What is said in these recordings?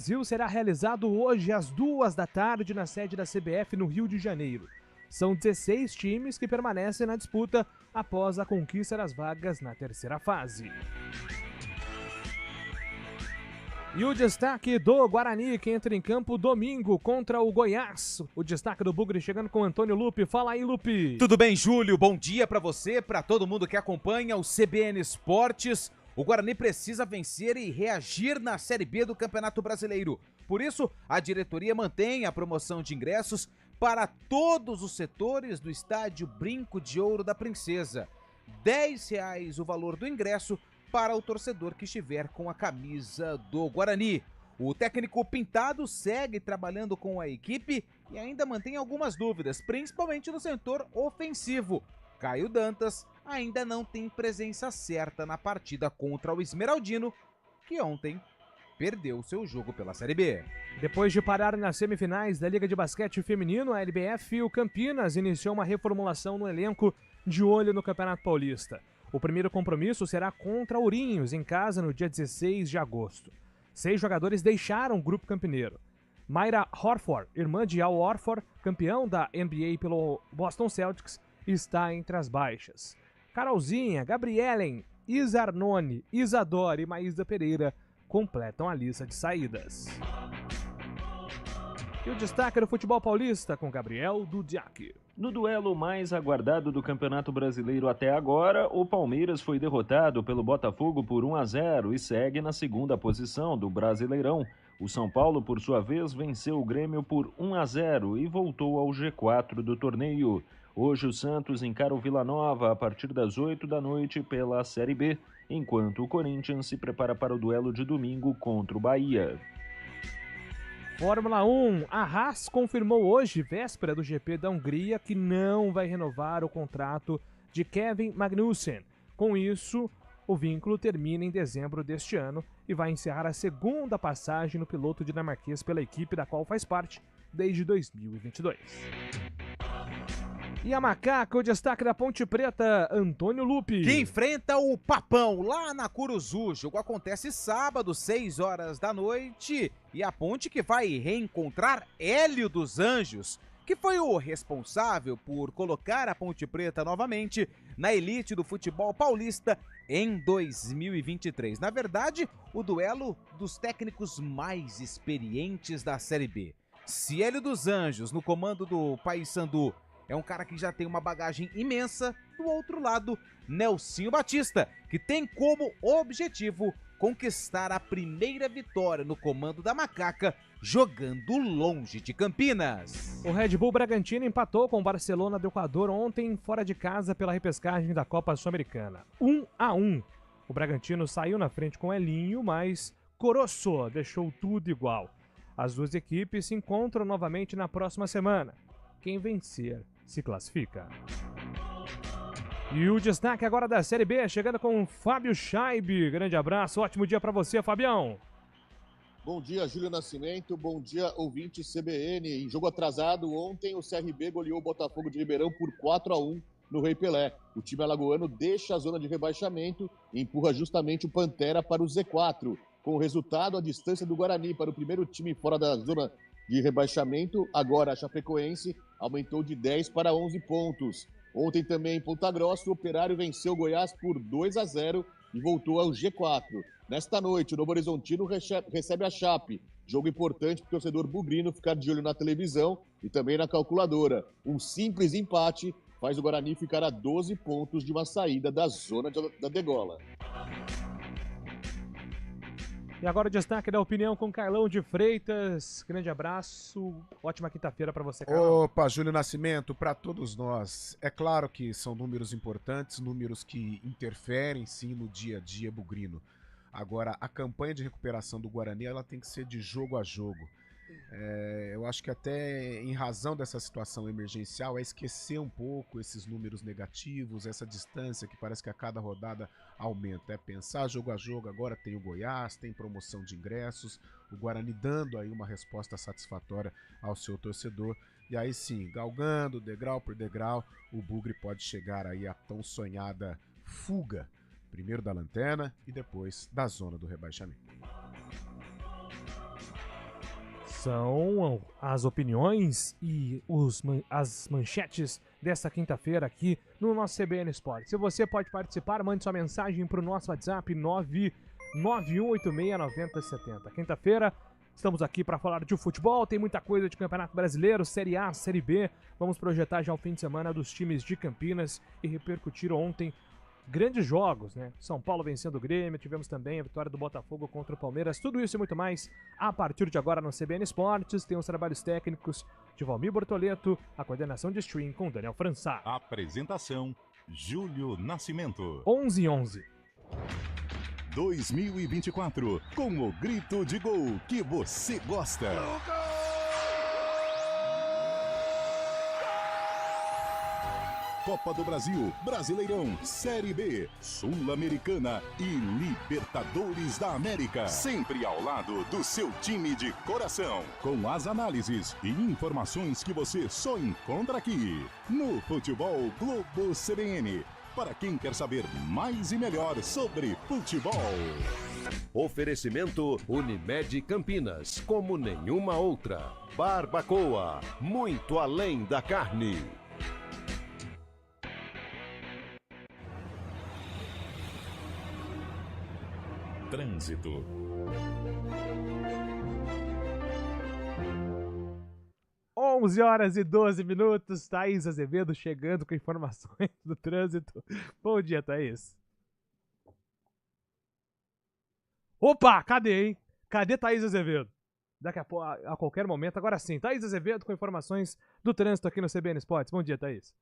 Brasil será realizado hoje às 14h na sede da CBF no Rio de Janeiro. São 16 times que permanecem na disputa após a conquista das vagas na terceira fase. E o destaque do Guarani, que entra em campo domingo contra o Goiás. O destaque do Bugre chegando com Antônio Lupe. Fala aí, Lupe. Tudo bem, Júlio? Bom dia pra você, pra todo mundo que acompanha o CBN Esportes. O Guarani precisa vencer e reagir na Série B do Campeonato Brasileiro. Por isso, a diretoria mantém a promoção de ingressos para todos os setores do estádio Brinco de Ouro da Princesa. R$10 o valor do ingresso para o torcedor que estiver com a camisa do Guarani. O técnico Pintado segue trabalhando com a equipe e ainda mantém algumas dúvidas, principalmente no setor ofensivo. Caio Dantas ainda não tem presença certa na partida contra o Esmeraldino, que ontem perdeu seu jogo pela Série B. Depois de parar nas semifinais da Liga de Basquete Feminino, a LBF, o Campinas iniciou uma reformulação no elenco de olho no Campeonato Paulista. O primeiro compromisso será contra Ourinhos, em casa, no dia 16 de agosto. 6 jogadores deixaram o grupo campineiro. Mayra Horford, irmã de Al Horford, campeão da NBA pelo Boston Celtics, está entre as baixas. Carolzinha, Gabrielen, Isa Arnone, Isadora e Maísa Pereira completam a lista de saídas. E o destaque do futebol paulista com Gabriel Dudiak. No duelo mais aguardado do Campeonato Brasileiro até agora, o Palmeiras foi derrotado pelo Botafogo por 1-0 e segue na segunda posição do Brasileirão. O São Paulo, por sua vez, venceu o Grêmio por 1-0 e voltou ao G4 do torneio. Hoje o Santos encara o Vila Nova a partir das 8 da noite pela Série B, enquanto o Corinthians se prepara para o duelo de domingo contra o Bahia. Fórmula 1, a Haas confirmou hoje, véspera do GP da Hungria, que não vai renovar o contrato de Kevin Magnussen. Com isso, o vínculo termina em dezembro deste ano e vai encerrar a segunda passagem no piloto dinamarquês pela equipe da qual faz parte desde 2022. E a Macaca, o destaque da Ponte Preta, Antônio Lupe. Que enfrenta o Papão lá na Curuzu. O jogo acontece sábado, 6 horas da noite. E a Ponte que vai reencontrar Hélio dos Anjos, que foi o responsável por colocar a Ponte Preta novamente na elite do futebol paulista em 2023. Na verdade, o duelo dos técnicos mais experientes da Série B. Se Hélio dos Anjos, no comando do Paysandu, é um cara que já tem uma bagagem imensa. Do outro lado, Nelsinho Batista, que tem como objetivo conquistar a primeira vitória no comando da Macaca, jogando longe de Campinas. O Red Bull Bragantino empatou com o Barcelona do Equador ontem fora de casa pela repescagem da Copa Sul-Americana. 1-1. O Bragantino saiu na frente com Elinho, mas Coroço deixou tudo igual. As duas equipes se encontram novamente na próxima semana. Quem vencer se classifica. E o destaque agora da Série B, chegando com o Fábio Scheibe. Grande abraço, ótimo dia pra você, Fabião. Bom dia, Júlio Nascimento. Bom dia, ouvinte CBN. Em jogo atrasado, ontem o CRB goleou o Botafogo de Ribeirão por 4-1 no Rei Pelé. O time alagoano deixa a zona de rebaixamento e empurra justamente o Pantera para o Z4. Com o resultado, a distância do Guarani para o primeiro time fora da zona de rebaixamento, agora a Chapecoense, aumentou de 10 para 11 pontos. Ontem também em Ponta Grossa, o Operário venceu o Goiás por 2-0 e voltou ao G4. Nesta noite, o Novo Horizontino recebe a Chape. Jogo importante para o torcedor bugrino ficar de olho na televisão e também na calculadora. Um simples empate faz o Guarani ficar a 12 pontos de uma saída da zona da degola. E agora o destaque da opinião com Carlão de Freitas. Grande abraço, ótima quinta-feira para você, Carlão. Opa, Júlio Nascimento, para todos nós. É claro que são números importantes, números que interferem sim no dia a dia bugrino. Agora, a campanha de recuperação do Guarani, ela tem que ser de jogo a jogo. Eu acho que até em razão dessa situação emergencial é esquecer um pouco esses números negativos, essa distância que parece que a cada rodada aumenta. É pensar jogo a jogo. Agora tem o Goiás, tem promoção de ingressos, o Guarani dando aí uma resposta satisfatória ao seu torcedor. E aí sim, galgando degrau por degrau, o Bugre pode chegar aí à tão sonhada fuga, primeiro da lanterna e depois da zona do rebaixamento. São as opiniões e as manchetes desta quinta-feira aqui no nosso CBN Esportes. Se você pode participar, mande sua mensagem para o nosso WhatsApp 991869070. Quinta-feira, estamos aqui para falar de futebol, tem muita coisa de Campeonato Brasileiro, Série A, Série B. Vamos projetar já o fim de semana dos times de Campinas e repercutir ontem grandes jogos, né? São Paulo vencendo o Grêmio, tivemos também a vitória do Botafogo contra o Palmeiras. Tudo isso e muito mais a partir de agora no CBN Esportes. Tem os trabalhos técnicos de Valmir Bortoleto, a coordenação de stream com Daniel Françá. Apresentação, Júlio Nascimento. 11:11. 2024, com o grito de gol que você gosta. Copa do Brasil, Brasileirão, Série B, Sul-Americana e Libertadores da América. Sempre ao lado do seu time de coração. Com as análises e informações que você só encontra aqui. No Futebol Globo CBN. Para quem quer saber mais e melhor sobre futebol. Oferecimento Unimed Campinas, como nenhuma outra. Barbacoa, muito além da carne. Trânsito. Onze horas e 12 minutos, Thaís Azevedo chegando com informações do trânsito. Bom dia, Thaís. Opa, cadê, hein? Cadê Thaís Azevedo? Daqui a pouco, a qualquer momento, agora sim. Thaís Azevedo com informações do trânsito aqui no CBN Esportes. Bom dia, Thaís.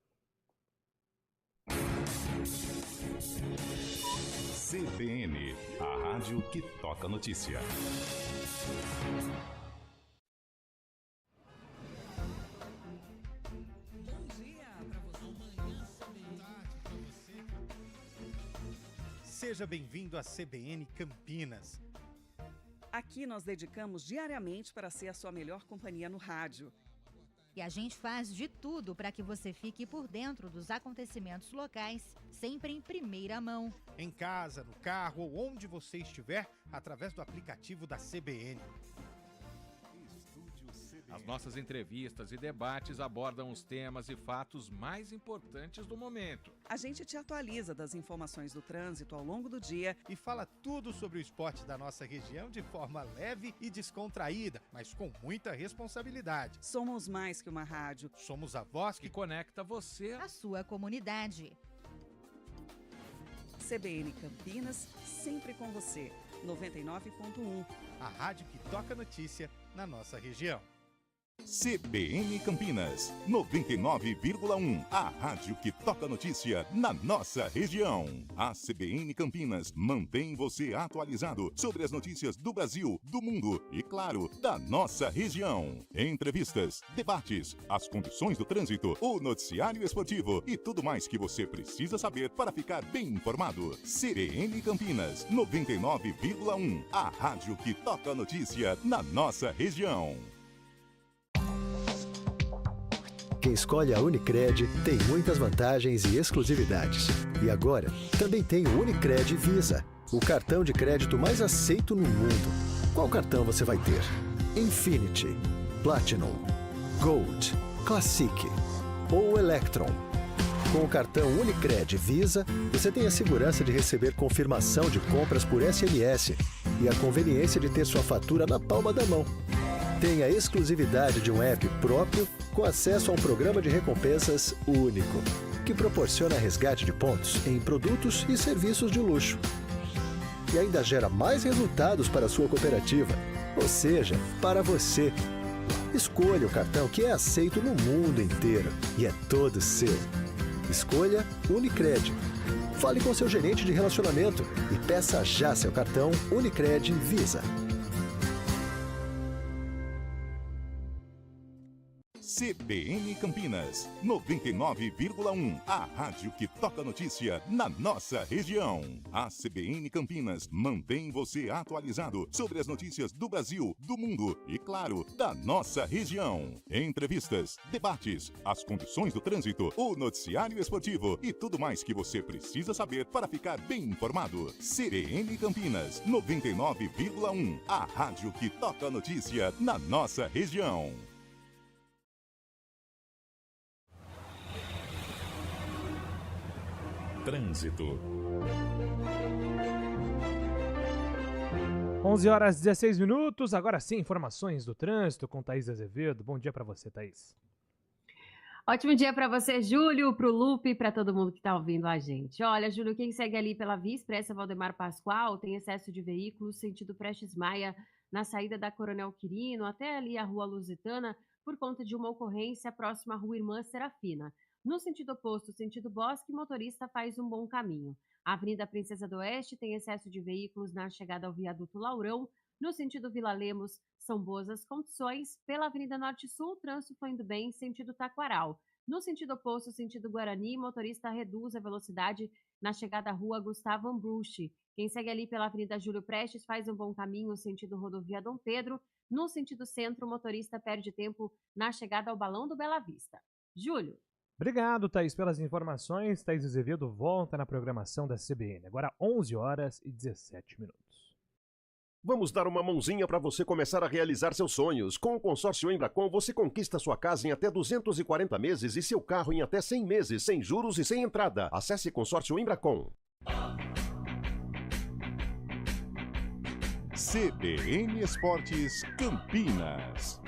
CBN, a rádio que toca notícia. Seja bem-vindo à CBN Campinas. Aqui nós dedicamos diariamente para ser a sua melhor companhia no rádio. E a gente faz de tudo para que você fique por dentro dos acontecimentos locais, sempre em primeira mão. Em casa, no carro ou onde você estiver, através do aplicativo da CBN. As nossas entrevistas e debates abordam os temas e fatos mais importantes do momento. A gente te atualiza das informações do trânsito ao longo do dia e fala tudo sobre o esporte da nossa região de forma leve e descontraída, mas com muita responsabilidade. Somos mais que uma rádio. Somos a voz que conecta você à sua comunidade. CBN Campinas, sempre com você. 99.1. A rádio que toca notícia na nossa região. CBN Campinas, 99,1, a rádio que toca notícia na nossa região. A CBN Campinas mantém você atualizado sobre as notícias do Brasil, do mundo e, claro, da nossa região. Entrevistas, debates, as condições do trânsito, o noticiário esportivo e tudo mais que você precisa saber para ficar bem informado. CBN Campinas, 99,1, a rádio que toca notícia na nossa região. Quem escolhe a Unicred tem muitas vantagens e exclusividades. E agora, também tem o Unicred Visa, o cartão de crédito mais aceito no mundo. Qual cartão você vai ter? Infinity, Platinum, Gold, Classic ou Electron? Com o cartão Unicred Visa, você tem a segurança de receber confirmação de compras por SMS e a conveniência de ter sua fatura na palma da mão. Tem a exclusividade de um app próprio com acesso a um programa de recompensas único, que proporciona resgate de pontos em produtos e serviços de luxo. E ainda gera mais resultados para a sua cooperativa, ou seja, para você. Escolha o cartão que é aceito no mundo inteiro e é todo seu. Escolha Unicred. Fale com seu gerente de relacionamento e peça já seu cartão Unicred Visa. CBN Campinas, 99,1. A rádio que toca notícia na nossa região. A CBN Campinas mantém você atualizado sobre as notícias do Brasil, do mundo e, claro, da nossa região. Entrevistas, debates, as condições do trânsito, o noticiário esportivo e tudo mais que você precisa saber para ficar bem informado. CBN Campinas, 99,1. A rádio que toca notícia na nossa região. Trânsito. 11h16. Agora sim, informações do trânsito com Thaís Azevedo. Bom dia para você, Thaís. Ótimo dia para você, Júlio, para o Lupe e para todo mundo que está ouvindo a gente. Olha, Júlio, quem segue ali pela Via Expressa Valdemar Pascoal tem excesso de veículos sentido Prestes Maia na saída da Coronel Quirino até ali a Rua Lusitana por conta de uma ocorrência próxima à Rua Irmã Serafina. No sentido oposto, sentido Bosque, motorista faz um bom caminho. A Avenida Princesa do Oeste tem excesso de veículos na chegada ao viaduto Laurão. No sentido Vila Lemos, são boas as condições. Pela Avenida Norte-Sul, o trânsito foi indo bem, sentido Taquaral. No sentido oposto, sentido Guarani, motorista reduz a velocidade na chegada à Rua Gustavo Ambrucci. Quem segue ali pela Avenida Júlio Prestes faz um bom caminho, sentido Rodovia Dom Pedro. No sentido centro, o motorista perde tempo na chegada ao Balão do Bela Vista. Júlio. Obrigado, Thaís, pelas informações. Thaís Azevedo volta na programação da CBN. Agora 11h17. Vamos dar uma mãozinha para você começar a realizar seus sonhos. Com o consórcio Embracon, você conquista sua casa em até 240 meses e seu carro em até 100 meses, sem juros e sem entrada. Acesse consórcio Embracon. CBN Esportes Campinas.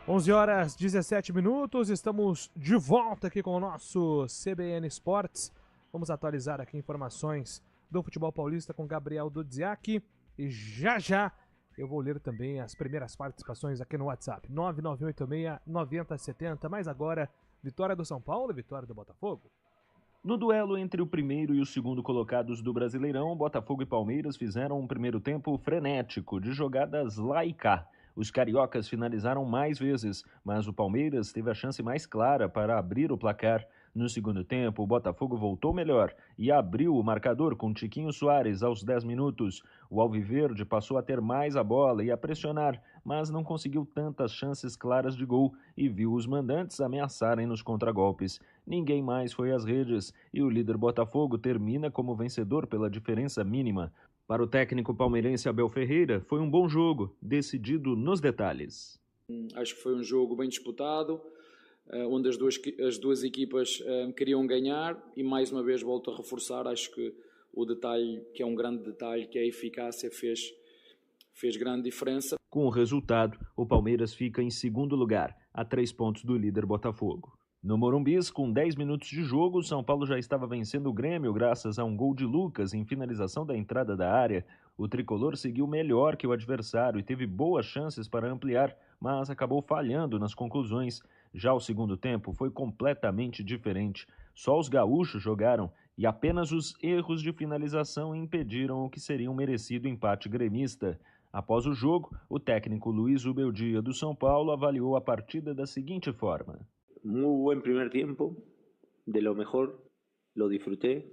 11h17. Estamos de volta aqui com o nosso CBN Esportes. Vamos atualizar aqui informações do futebol paulista com Gabriel Dudziak. E já eu vou ler também as primeiras participações aqui no WhatsApp. 9986-9070. Mas agora, vitória do São Paulo e vitória do Botafogo. No duelo entre o primeiro e o segundo colocados do Brasileirão, Botafogo e Palmeiras fizeram um primeiro tempo frenético de jogadas lá e cá. Os cariocas finalizaram mais vezes, mas o Palmeiras teve a chance mais clara para abrir o placar. No segundo tempo, o Botafogo voltou melhor e abriu o marcador com Tiquinho Soares aos 10 minutos. O Alviverde passou a ter mais a bola e a pressionar, mas não conseguiu tantas chances claras de gol e viu os mandantes ameaçarem nos contragolpes. Ninguém mais foi às redes e o líder Botafogo termina como vencedor pela diferença mínima. Para o técnico palmeirense Abel Ferreira, foi um bom jogo, decidido nos detalhes. Acho que foi um jogo bem disputado, onde as duas equipas queriam ganhar e mais uma vez volto a reforçar, acho que o detalhe, que é um grande detalhe, que é a eficácia, fez grande diferença. Com o resultado, o Palmeiras fica em segundo lugar, a 3 pontos do líder Botafogo. No Morumbis, com 10 minutos de jogo, o São Paulo já estava vencendo o Grêmio graças a um gol de Lucas em finalização da entrada da área. O tricolor seguiu melhor que o adversário e teve boas chances para ampliar, mas acabou falhando nas conclusões. Já o segundo tempo foi completamente diferente. Só os gaúchos jogaram e apenas os erros de finalização impediram o que seria um merecido empate gremista. Após o jogo, o técnico Luiz Ubeldia do São Paulo avaliou a partida da seguinte forma. Muy buen primer tiempo, de lo mejor, lo disfruté,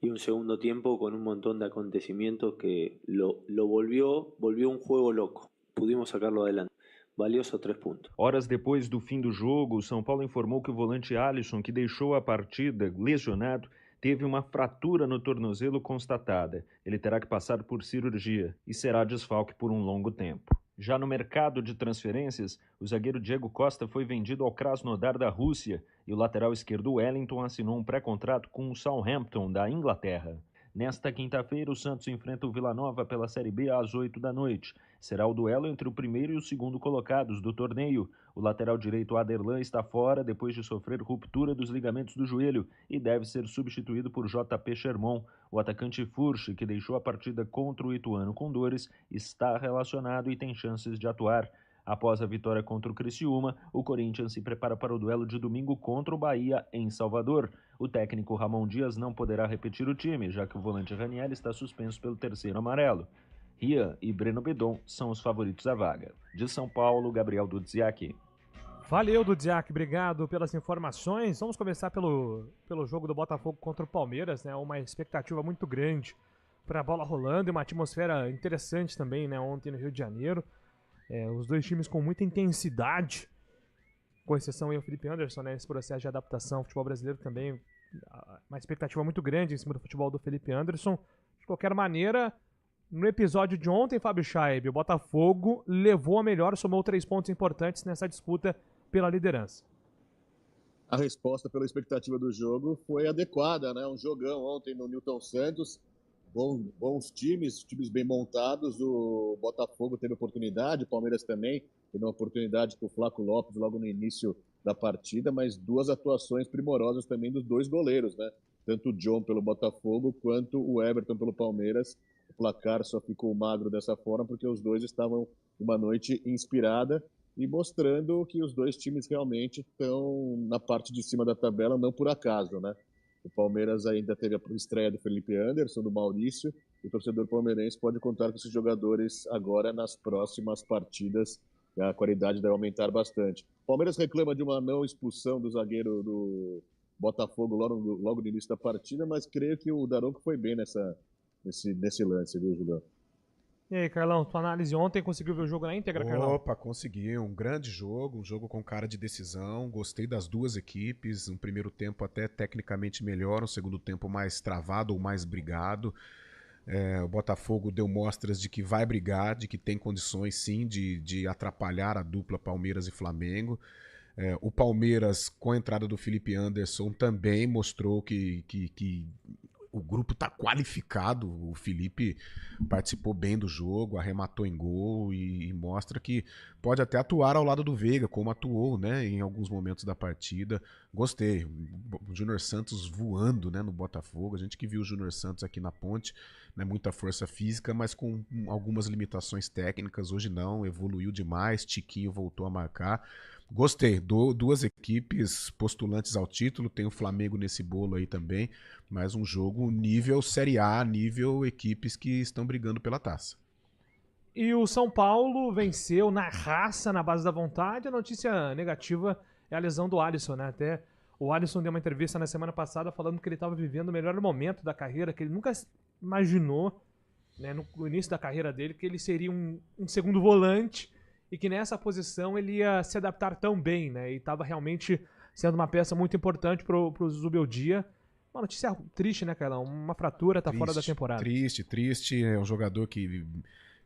y un segundo tiempo con un montón de acontecimientos que lo volvió un juego loco. Pudimos sacarlo adelante. Valioso 3 pontos. Horas depois do fim do jogo, o São Paulo informou que o volante Alisson, que deixou a partida lesionado, teve uma fratura no tornozelo constatada. Ele terá que passar por cirurgia e será desfalque por um longo tempo. Já no mercado de transferências, o zagueiro Diego Costa foi vendido ao Krasnodar da Rússia e o lateral esquerdo Wellington assinou um pré-contrato com o Southampton da Inglaterra. Nesta quinta-feira, o Santos enfrenta o Vila Nova pela Série B às 8 da noite. Será o duelo entre o primeiro e o segundo colocados do torneio. O lateral direito Aderlan está fora depois de sofrer ruptura dos ligamentos do joelho e deve ser substituído por JP Sherman. O atacante Furch, que deixou a partida contra o Ituano com dores, está relacionado e tem chances de atuar. Após a vitória contra o Criciúma, o Corinthians se prepara para o duelo de domingo contra o Bahia em Salvador. O técnico Ramon Dias não poderá repetir o time, já que o volante Ranieri está suspenso pelo terceiro amarelo. Rian e Breno Bedon são os favoritos à vaga. De São Paulo, Gabriel Dudziak. Valeu, Dudziak, obrigado pelas informações. Vamos começar pelo jogo do Botafogo contra o Palmeiras, né? Uma expectativa muito grande para a bola rolando e uma atmosfera interessante também, né? Ontem no Rio de Janeiro. Os dois times com muita intensidade, com exceção aí o Felipe Anderson, né? Esse processo de adaptação ao futebol brasileiro também, uma expectativa muito grande em cima do futebol do Felipe Anderson. De qualquer maneira, no episódio de ontem, Fábio Chaib, o Botafogo levou a melhor, somou 3 pontos importantes nessa disputa pela liderança. A resposta pela expectativa do jogo foi adequada, né? Um jogão ontem no Newton Santos. Bons times bem montados. O Botafogo teve oportunidade, o Palmeiras também teve uma oportunidade com o Flaco Lopes logo no início da partida, mas 2 atuações primorosas também dos 2 goleiros, né? Tanto o John pelo Botafogo quanto o Everton pelo Palmeiras. O placar só ficou magro dessa forma porque os dois estavam uma noite inspirada e mostrando que os dois times realmente estão na parte de cima da tabela, não por acaso, né? O Palmeiras ainda teve a estreia do Felipe Anderson, do Maurício, e o torcedor palmeirense pode contar com esses jogadores agora nas próximas partidas. A qualidade deve aumentar bastante. O Palmeiras reclama de uma não expulsão do zagueiro do Botafogo logo no início da partida, mas creio que o Daronco foi bem nesse lance, viu, Julião? E aí, Carlão, tua análise ontem, conseguiu ver o jogo na íntegra, Carlão? Opa, consegui. Um grande jogo, um jogo com cara de decisão. Gostei das duas equipes. Um primeiro tempo até tecnicamente melhor, um segundo tempo mais travado ou mais brigado. O Botafogo deu mostras de que vai brigar, de que tem condições sim de atrapalhar a dupla Palmeiras e Flamengo. O Palmeiras, com a entrada do Felipe Anderson, também mostrou que o grupo está qualificado. O Felipe participou bem do jogo, arrematou em gol e mostra que pode até atuar ao lado do Veiga, como atuou, né, em alguns momentos da partida. Gostei. O Júnior Santos voando, né, no Botafogo. A gente que viu o Júnior Santos aqui na Ponte, né, muita força física, mas com algumas limitações técnicas. Hoje não, evoluiu demais. Tiquinho voltou a marcar. Gostei, duas equipes postulantes ao título, tem o Flamengo nesse bolo aí também, mas um jogo nível Série A, nível equipes que estão brigando pela taça. E o São Paulo venceu na raça, na base da vontade. A notícia negativa é a lesão do Alisson, né? Até o Alisson deu uma entrevista na semana passada falando que ele estava vivendo o melhor momento da carreira, que ele nunca imaginou, né, no início da carreira dele, que ele seria um segundo volante, e que nessa posição ele ia se adaptar tão bem, né? E estava realmente sendo uma peça muito importante pro Zubeldia. Uma notícia triste, né, Carlão? Uma fratura, tá fora da temporada. Triste. É um jogador que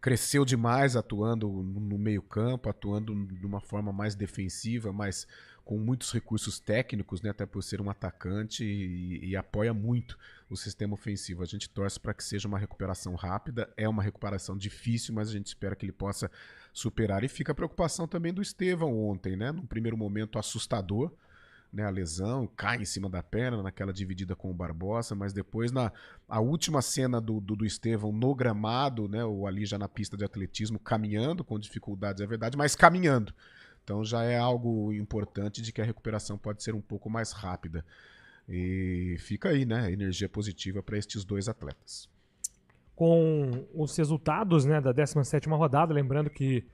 cresceu demais atuando no meio-campo, atuando de uma forma mais defensiva, mas com muitos recursos técnicos, né, até por ser um atacante, e apoia muito o sistema ofensivo. A gente torce para que seja uma recuperação rápida. É uma recuperação difícil, mas a gente espera que ele possa superar. E fica a preocupação também do Estevão ontem, né? Num primeiro momento assustador, né? A lesão, cai em cima da perna naquela dividida com o Barbosa, mas depois a última cena do Estevão no gramado, né? Ou ali já na pista de atletismo, caminhando, com dificuldades, é verdade, mas caminhando. Então já é algo importante de que a recuperação pode ser um pouco mais rápida. E fica aí, né? Energia positiva para estes dois atletas. Com os resultados, né, da 17ª rodada, lembrando que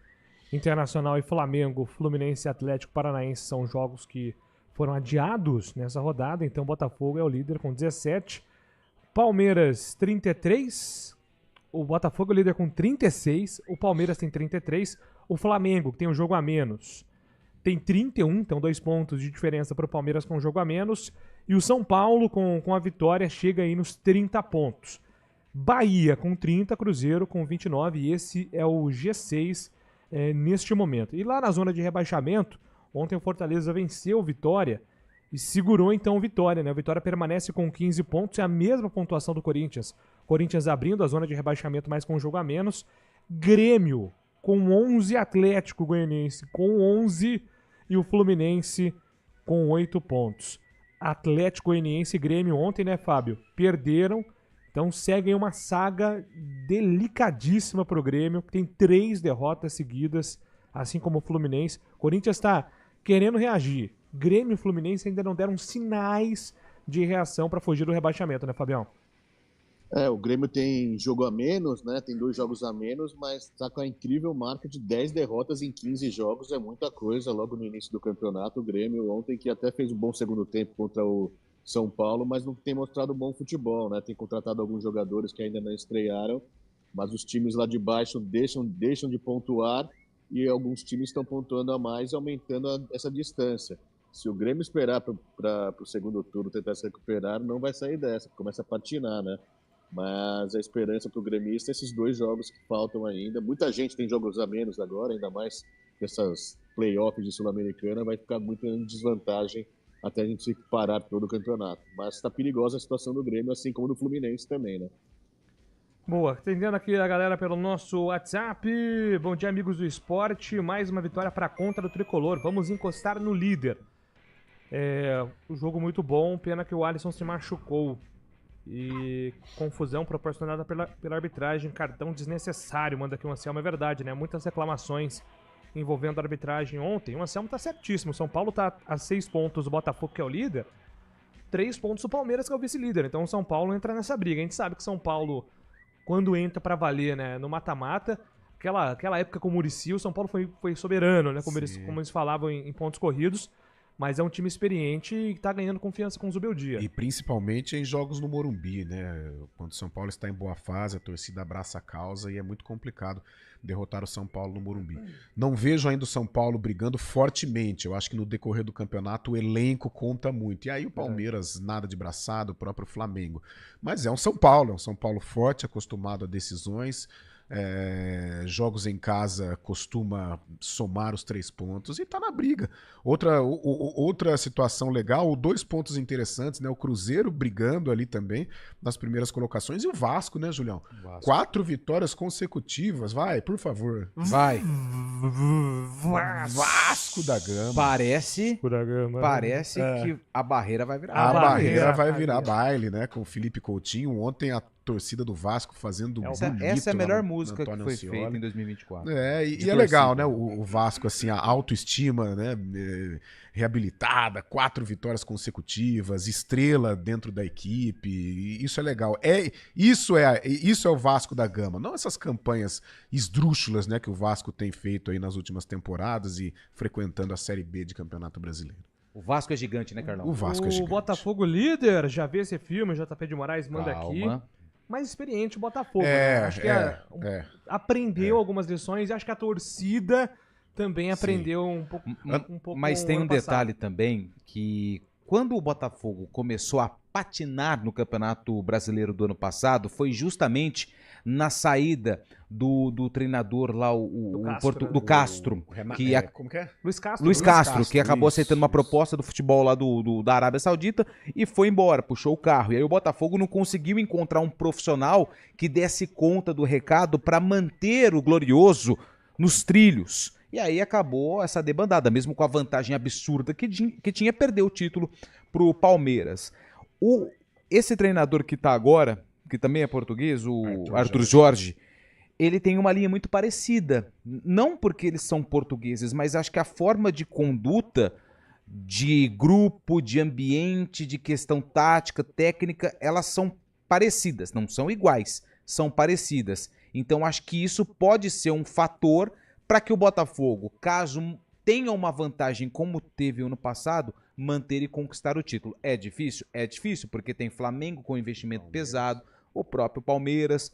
Internacional e Flamengo, Fluminense e Atlético Paranaense são jogos que foram adiados nessa rodada, então o Botafogo é o líder com 17, Palmeiras 33, o Botafogo é o líder com 36, o Palmeiras tem 33, o Flamengo, que tem um jogo a menos, tem 31, então 2 pontos de diferença para o Palmeiras com um jogo a menos, e o São Paulo com a vitória chega aí nos 30 pontos. Bahia com 30, Cruzeiro com 29, e esse é o G6 neste momento. E lá na zona de rebaixamento, ontem o Fortaleza venceu o Vitória e segurou então o Vitória, né? O Vitória permanece com 15 pontos, é a mesma pontuação do Corinthians. Corinthians abrindo a zona de rebaixamento, mas com um jogo a menos. Grêmio com 11, Atlético Goianiense com 11 e o Fluminense com 8 pontos. Atlético Goianiense e Grêmio ontem, né, Fábio? Perderam. Então seguem uma saga delicadíssima pro Grêmio, que tem 3 derrotas seguidas assim como o Fluminense. O Corinthians está querendo reagir. Grêmio e Fluminense ainda não deram sinais de reação para fugir do rebaixamento, né, Fabião? O Grêmio tem jogo a menos, né? Tem 2 jogos a menos, mas está com a incrível marca de 10 derrotas em 15 jogos. É muita coisa logo no início do campeonato. O Grêmio ontem, que até fez um bom segundo tempo contra o São Paulo, mas não tem mostrado bom futebol, né? Tem contratado alguns jogadores que ainda não estrearam, mas os times lá de baixo deixam de pontuar e alguns times estão pontuando a mais, aumentando essa distância. Se o Grêmio esperar para o segundo turno tentar se recuperar, não vai sair dessa, começa a patinar, né? Mas a esperança para o gremista é esses 2 jogos que faltam ainda. Muita gente tem jogos a menos agora, ainda mais que essas playoffs de Sul-Americana, vai ficar muito em desvantagem até a gente se parar todo o campeonato. Mas está perigosa a situação do Grêmio, assim como do Fluminense também, né? Boa, atendendo aqui a galera pelo nosso WhatsApp. Bom dia, amigos do esporte. Mais uma vitória para contra do Tricolor. Vamos encostar no líder. Um jogo muito bom, pena que o Alisson se machucou. E confusão proporcionada pela arbitragem, cartão desnecessário, manda aqui o Anselmo, é verdade, né? Muitas reclamações envolvendo a arbitragem ontem. O Anselmo tá certíssimo, o São Paulo tá a 6 pontos, o Botafogo que é o líder, 3 pontos o Palmeiras que é o vice-líder, então o São Paulo entra nessa briga. A gente sabe que São Paulo, quando entra pra valer, né, no mata-mata, aquela época com o Muricy, o São Paulo foi soberano, né, como eles falavam em pontos corridos. Mas é um time experiente e está ganhando confiança com o Zubeldia. E principalmente em jogos no Morumbi, né? Quando o São Paulo está em boa fase, a torcida abraça a causa e é muito complicado derrotar o São Paulo no Morumbi. Não vejo ainda o São Paulo brigando fortemente. Eu acho que no decorrer do campeonato o elenco conta muito. E aí o Palmeiras nada de braçado, o próprio Flamengo. Mas é um São Paulo forte, acostumado a decisões. Jogos em casa costuma somar os 3 pontos e tá na briga. Outra situação legal, 2 pontos interessantes, né? O Cruzeiro brigando ali também nas primeiras colocações e o Vasco, né, Julião? 4 vitórias consecutivas, vai, por favor. Vai. Vasco da Gama. Parece É. que a barreira vai virar. A barreira vai virar baile, né? Com o Felipe Coutinho. Ontem a torcida do Vasco fazendo bonito. Essa é a melhor no música que foi Ancioli. feita em 2024. E é legal, né? O Vasco, assim, a autoestima, né? Reabilitada, 4 vitórias consecutivas, estrela dentro da equipe. E isso é legal. Isso é o Vasco da Gama. Não essas campanhas esdrúxulas, né? Que o Vasco tem feito aí nas últimas temporadas e frequentando a Série B de Campeonato Brasileiro. O Vasco é gigante, né, Carlão? O Vasco é gigante. O Botafogo líder, já vê esse filme, o JP de Moraes manda aqui. Mais experiente o Botafogo, né? Acho que aprendeu algumas lições e acho que a torcida também aprendeu um pouco. Mas tem um passado. detalhe também, que quando o Botafogo começou a patinar no Campeonato Brasileiro do ano passado, foi justamente na saída do treinador lá, do Castro. Como que é? Luiz Castro, que acabou aceitando uma proposta do futebol lá da Arábia Saudita e foi embora, puxou o carro. E aí o Botafogo não conseguiu encontrar um profissional que desse conta do recado para manter o Glorioso nos trilhos. E aí acabou essa debandada, mesmo com a vantagem absurda que tinha, perdeu o título pro Palmeiras. Esse treinador que tá agora, que também é português, o Arthur Jorge, ele tem uma linha muito parecida. Não porque eles são portugueses, mas acho que a forma de conduta, de grupo, de ambiente, de questão tática, técnica, elas são parecidas. Não são iguais, são parecidas. Então acho que isso pode ser um fator para que o Botafogo, caso tenha uma vantagem como teve ano passado, manter e conquistar o título. É difícil? É difícil, porque tem Flamengo com investimento pesado, o próprio Palmeiras.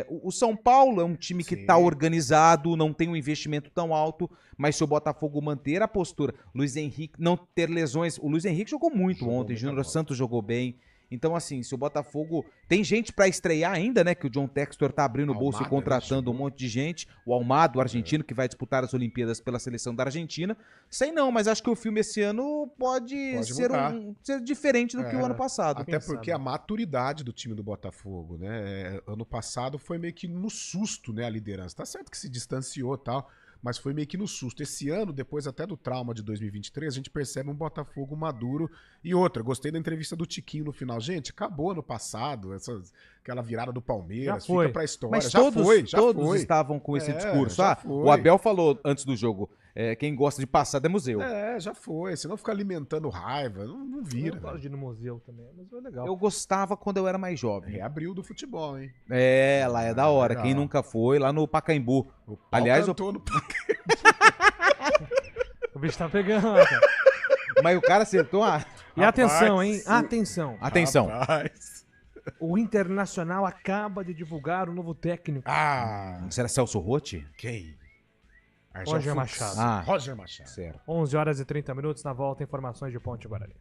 O São Paulo é um time que está organizado, não tem um investimento tão alto, mas se o Botafogo manter a postura, Luiz Henrique não ter lesões, o Luiz Henrique jogou muito ontem, Júnior Santos jogou bem. Então, assim, se o Botafogo... Tem gente pra estrear ainda, né? Que o John Textor tá abrindo o bolso e contratando um monte de gente. O Almada, o argentino, que vai disputar as Olimpíadas pela seleção da Argentina. Sei não, mas acho que o filme esse ano pode ser diferente do que o ano passado. Até porque a maturidade do time do Botafogo, né? Ano passado foi meio que no susto, né? A liderança. Tá certo que se distanciou e tal, mas foi meio que no susto. Esse ano, depois até do trauma de 2023, a gente percebe um Botafogo maduro. E outra, gostei da entrevista do Tiquinho no final. Gente, acabou no passado, aquela virada do Palmeiras, fica pra história. Mas já foi. Todos estavam com esse discurso. O Abel falou antes do jogo, quem gosta de passado é museu. Já foi. Senão fica alimentando raiva, não vira. Eu gosto de ir no museu também, mas é legal. Eu gostava quando eu era mais jovem. Reabriu do futebol, hein? Lá é da hora. Legal. Quem nunca foi, lá no Pacaembu. Aliás, no Pacaembu. O bicho tá pegando, cara. Mas o cara acertou a... E atenção, hein? Atenção. Rapaz. O Internacional acaba de divulgar o novo técnico. Será Celso Rotti? Quem? Roger Machado. Roger Machado. Certo. 11h30, na volta, informações de Ponte Guarani.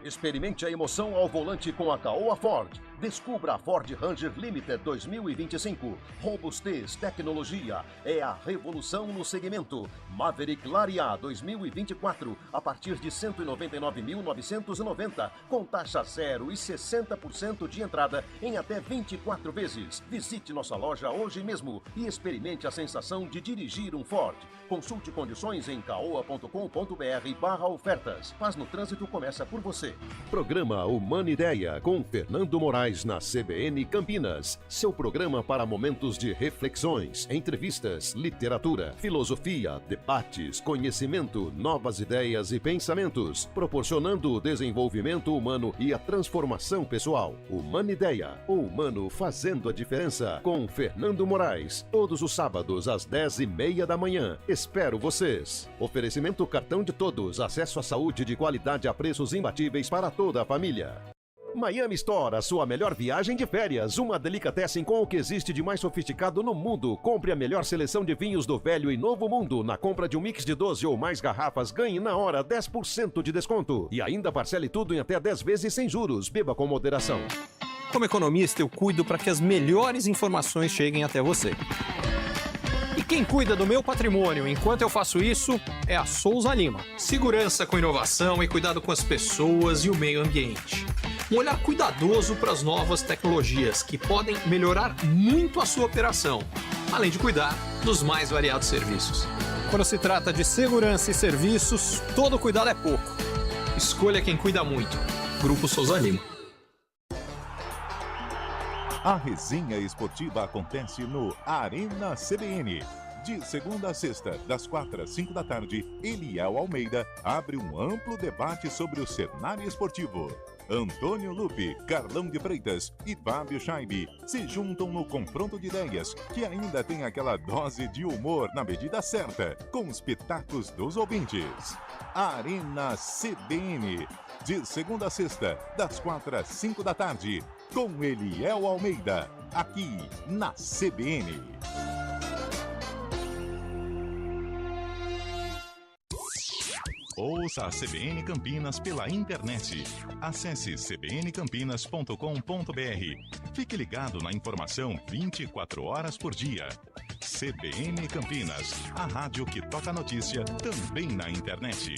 Experimente a emoção ao volante com a Caoa Ford. Descubra a Ford Ranger Limited 2025. Robustez, tecnologia, é a revolução no segmento. Maverick Lariat 2024, a partir de R$ 199.990, com taxa zero e 60% de entrada em até 24 vezes. Visite nossa loja hoje mesmo e experimente a sensação de dirigir um Ford. Consulte condições em caoa.com.br/ofertas. Paz no trânsito começa por você. Programa Humana Ideia com Fernando Moraes na CBN Campinas. Seu programa para momentos de reflexões, entrevistas, literatura, filosofia, debates, conhecimento, novas ideias e pensamentos, proporcionando o desenvolvimento humano e a transformação pessoal. Humana Ideia, o humano fazendo a diferença, com Fernando Moraes, todos os sábados às 10h30 da manhã. Espero vocês. Oferecimento cartão de todos, acesso à saúde de qualidade a preços imbatíveis para toda a família. Miami Store, a sua melhor viagem de férias. Uma delicatessen com o que existe de mais sofisticado no mundo. Compre a melhor seleção de vinhos do velho e novo mundo. Na compra de um mix de 12 ou mais garrafas, ganhe na hora 10% de desconto. E ainda parcele tudo em até 10 vezes sem juros. Beba com moderação. Como economista, eu cuido para que as melhores informações cheguem até você. E quem cuida do meu patrimônio enquanto eu faço isso é a Souza Lima. Segurança com inovação e cuidado com as pessoas e o meio ambiente. Um olhar cuidadoso para as novas tecnologias que podem melhorar muito a sua operação, além de cuidar dos mais variados serviços. Quando se trata de segurança e serviços, todo cuidado é pouco. Escolha quem cuida muito. Grupo Souza Lima. A resenha esportiva acontece no Arena CBN. De segunda a sexta, das 4 às 5 da tarde, Eliel Almeida abre um amplo debate sobre o cenário esportivo. Antônio Lupe, Carlão de Freitas e Fábio Scheibe se juntam no confronto de ideias, que ainda tem aquela dose de humor na medida certa, com os pitacos dos ouvintes. Arena CBN, de segunda a sexta, das 4 às 5 da tarde, com Eliel Almeida, aqui na CBN. Ouça a CBN Campinas pela internet. Acesse cbncampinas.com.br. Fique ligado na informação 24 horas por dia. CBN Campinas, a rádio que toca a notícia também na internet.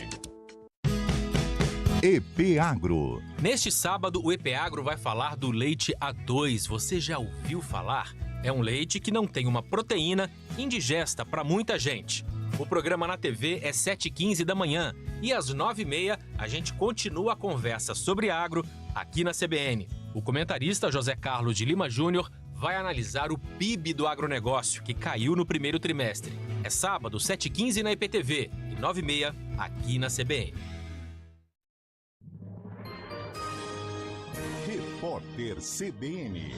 EP Agro. Neste sábado, o EP Agro vai falar do leite A2. Você já ouviu falar? É um leite que não tem uma proteína indigesta para muita gente. O programa na TV é 7h15 da manhã e às 9h30 a gente continua a conversa sobre agro aqui na CBN. O comentarista José Carlos de Lima Júnior vai analisar o PIB do agronegócio, que caiu no primeiro trimestre. É sábado, 7h15 na IPTV e 9h30 aqui na CBN. Repórter CBN.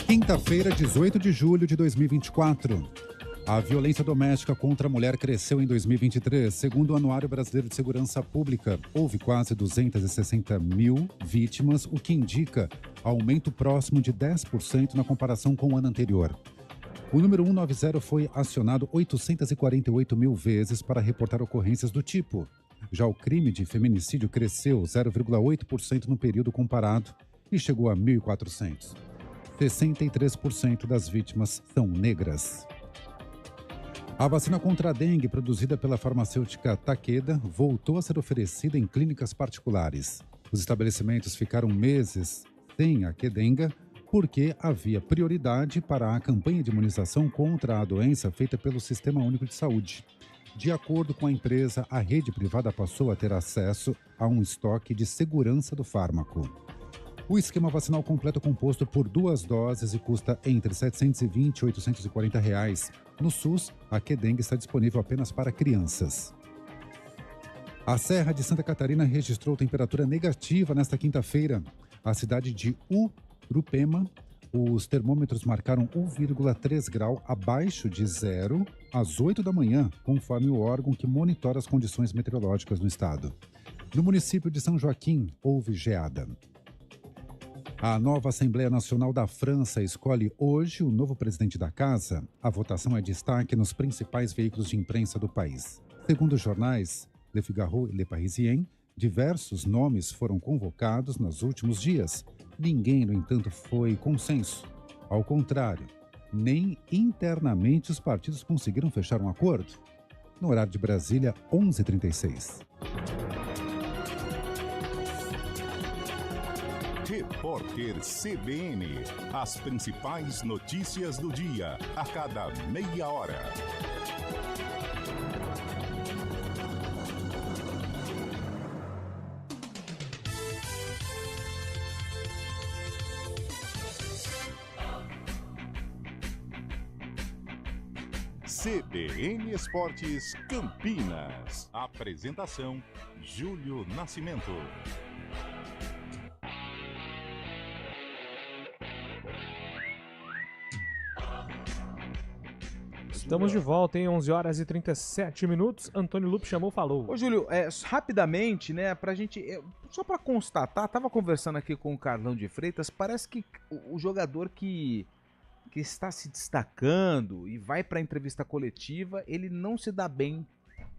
Quinta-feira, 18 de julho de 2024. A violência doméstica contra a mulher cresceu em 2023. Segundo o Anuário Brasileiro de Segurança Pública, houve quase 260 mil vítimas, o que indica aumento próximo de 10% na comparação com o ano anterior. O número 190 foi acionado 848 mil vezes para reportar ocorrências do tipo. Já o crime de feminicídio cresceu 0,8% no período comparado e chegou a 1.400. 63% das vítimas são negras. A vacina contra a dengue, produzida pela farmacêutica Takeda, voltou a ser oferecida em clínicas particulares. Os estabelecimentos ficaram meses sem a Qdenga porque havia prioridade para a campanha de imunização contra a doença feita pelo Sistema Único de Saúde. De acordo com a empresa, a rede privada passou a ter acesso a um estoque de segurança do fármaco. O esquema vacinal completo é composto por 2 doses e custa entre R$ 720 e R$ 840. No SUS, a Qdenga está disponível apenas para crianças. A Serra de Santa Catarina registrou temperatura negativa nesta quinta-feira. A cidade de Urupema, os termômetros marcaram 1,3 grau abaixo de zero às 8 da manhã, conforme o órgão que monitora as condições meteorológicas no estado. No município de São Joaquim, houve geada. A nova Assembleia Nacional da França escolhe hoje o novo presidente da casa. A votação é destaque nos principais veículos de imprensa do país. Segundo os jornais Le Figaro e Le Parisien, diversos nomes foram convocados nos últimos dias. Ninguém, no entanto, foi consenso. Ao contrário, nem internamente os partidos conseguiram fechar um acordo. No horário de Brasília, 11h36. Repórter CBN. As principais notícias do dia, a cada meia hora. CBN Esportes Campinas. Apresentação: Júlio Nascimento. Estamos de volta em 11 horas e 37 minutos. Antônio Lupe chamou, falou. Ô, Júlio, rapidamente, né, pra gente, só pra constatar, tava conversando aqui com o Carlão de Freitas, parece que o jogador que está se destacando e vai pra entrevista coletiva, ele não se dá bem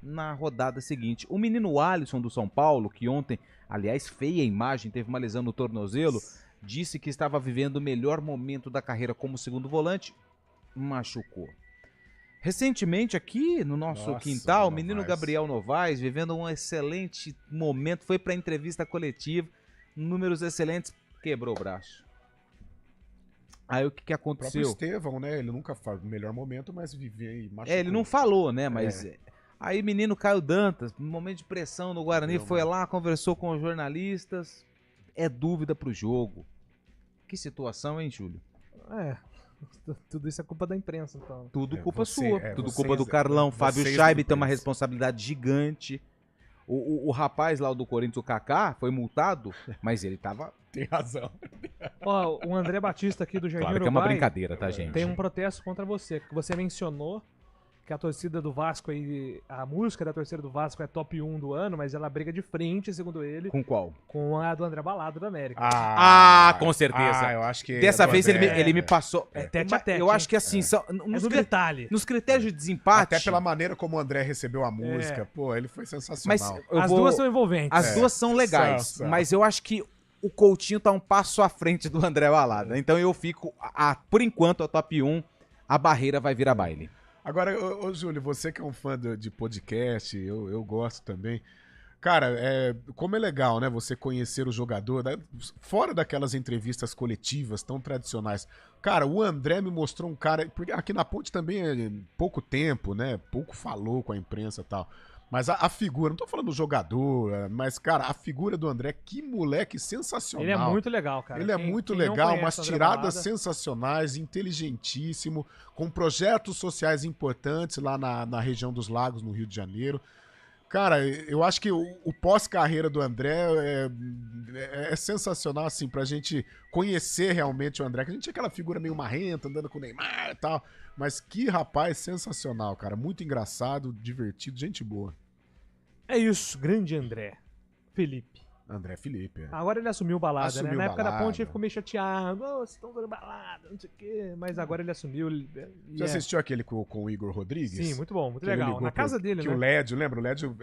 na rodada seguinte. O menino Alisson do São Paulo, que ontem, aliás, feia imagem, teve uma lesão no tornozelo, disse que estava vivendo o melhor momento da carreira como segundo volante, machucou. Recentemente aqui no nosso quintal, o menino Gabriel Novaes, vivendo um excelente momento, foi para a entrevista coletiva, números excelentes, quebrou o braço. Aí o que aconteceu? O próprio Estevão, né? Ele nunca faz o melhor momento, mas vivia e machucou. Ele não falou, né? Mas aí o menino Caio Dantas, no momento de pressão no Guarani, foi lá, conversou com os jornalistas. É dúvida pro jogo. Que situação, hein, Júlio? Tudo isso é culpa da imprensa, então. Tudo culpa sua. Tudo culpa do Carlão. Fábio Scheibe tem uma responsabilidade gigante. O rapaz lá do Corinthians, o Kaká, foi multado, mas ele tava... Tem razão. Ó, o André Batista aqui do Jardim Claro que é uma brincadeira, tá, gente? Tem um protesto contra você, que você mencionou que a torcida do Vasco aí, a música da torcida do Vasco é top 1 do ano, mas ela briga de frente, segundo ele. Com qual? Com a do André Balado da América. Com certeza. Eu acho que dessa vez ele me passou. Tete a tete, eu acho que assim, nos critérios de desempate. Até pela maneira como o André recebeu a música, pô, ele foi sensacional. Mas as duas são envolventes. As duas são legais, mas eu acho que o Coutinho tá um passo à frente do André Balada. Então eu fico, por enquanto, a top 1, a barreira vai virar baile. Agora, ô Júlio, você que é um fã de podcast, eu gosto também. Cara, como é legal, né, você conhecer o jogador, fora daquelas entrevistas coletivas tão tradicionais. Cara, o André me mostrou um cara, porque aqui na Ponte também é pouco tempo, né, pouco falou com a imprensa e tal. Mas a figura, não tô falando do jogador, mas, cara, a figura do André, que moleque sensacional. Ele é muito legal, cara. Ele é muito legal, umas tiradas sensacionais, inteligentíssimo, com projetos sociais importantes lá na região dos Lagos, no Rio de Janeiro. Cara, eu acho que o pós-carreira do André é sensacional, assim, pra gente conhecer realmente o André, que a gente tinha aquela figura meio marrenta, andando com o Neymar e tal, mas que rapaz sensacional, cara, muito engraçado, divertido, gente boa. É isso, grande André. Felipe. André Felipe. Agora ele assumiu balada, Assumiu né? Na época da balada. Ponte ele ficou meio chateado. Vocês estão dando balada, não sei o quê. Mas agora ele assumiu. Você assistiu aquele com o Igor Rodrigues? Sim, muito bom, muito Que ele legal. ligou Na casa dele, que né? o Lédio, lembra? O Lédio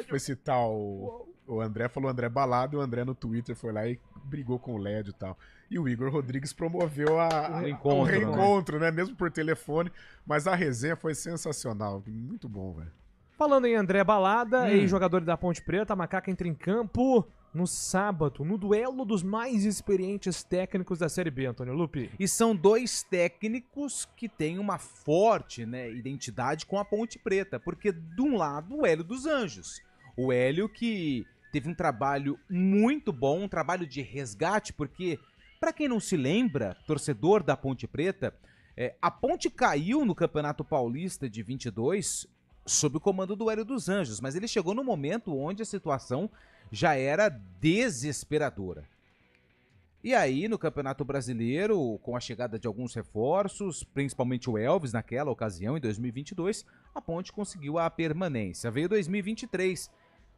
foi citar o André, falou André balada, e o André no Twitter foi lá e brigou com o Lédio e tal. E o Igor Rodrigues promoveu o reencontro, né? Mesmo por telefone. Mas a resenha foi sensacional. Muito bom, velho. Falando em André Balada, ex-jogador da Ponte Preta, a Macaca entra em campo no sábado, no duelo dos mais experientes técnicos da Série B, Antônio Lupi. E são dois técnicos que têm uma forte, né, identidade com a Ponte Preta, porque de um lado o Hélio dos Anjos. O Hélio que teve um trabalho muito bom, um trabalho de resgate, porque, para quem não se lembra, torcedor da Ponte Preta, a Ponte caiu no Campeonato Paulista de 22 sob o comando do Hélio dos Anjos, mas ele chegou no momento onde a situação já era desesperadora. E aí, no Campeonato Brasileiro, com a chegada de alguns reforços, principalmente o Elvis naquela ocasião, em 2022, a Ponte conseguiu a permanência. Veio 2023,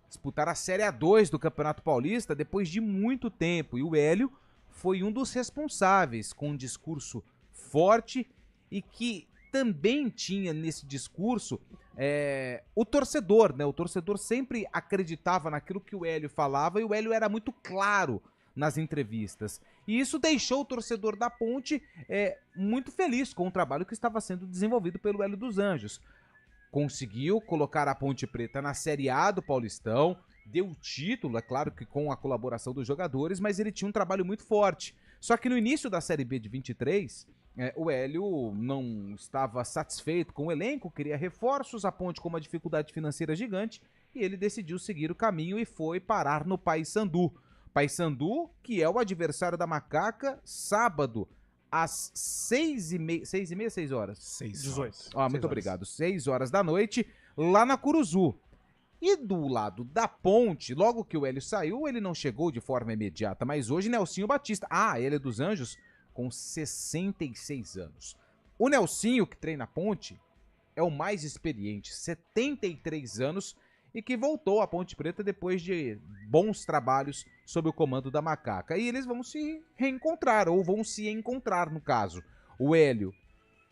disputar a Série A2 do Campeonato Paulista depois de muito tempo, e o Hélio foi um dos responsáveis, com um discurso forte e que também tinha nesse discurso o torcedor, né? O torcedor sempre acreditava naquilo que o Hélio falava e o Hélio era muito claro nas entrevistas. E isso deixou o torcedor da Ponte muito feliz com o trabalho que estava sendo desenvolvido pelo Hélio dos Anjos. Conseguiu colocar a Ponte Preta na Série A do Paulistão, deu o título, é claro que com a colaboração dos jogadores, mas ele tinha um trabalho muito forte. Só que no início da Série B de 23... o Hélio não estava satisfeito com o elenco, queria reforços, a Ponte com uma dificuldade financeira gigante, e ele decidiu seguir o caminho e foi parar no Paysandu. Paysandu, que é o adversário da Macaca, sábado, às 6h30, 6 horas? 18. Muito obrigado. 6 horas da noite, lá na Curuzu. E do lado da Ponte, logo que o Hélio saiu, ele não chegou de forma imediata, mas hoje Nelsinho Batista, Hélio dos Anjos, com 66 anos. O Nelsinho, que treina a Ponte, é o mais experiente, 73 anos, e que voltou à Ponte Preta depois de bons trabalhos sob o comando da Macaca. E eles vão se reencontrar, ou vão se encontrar, no caso. O Hélio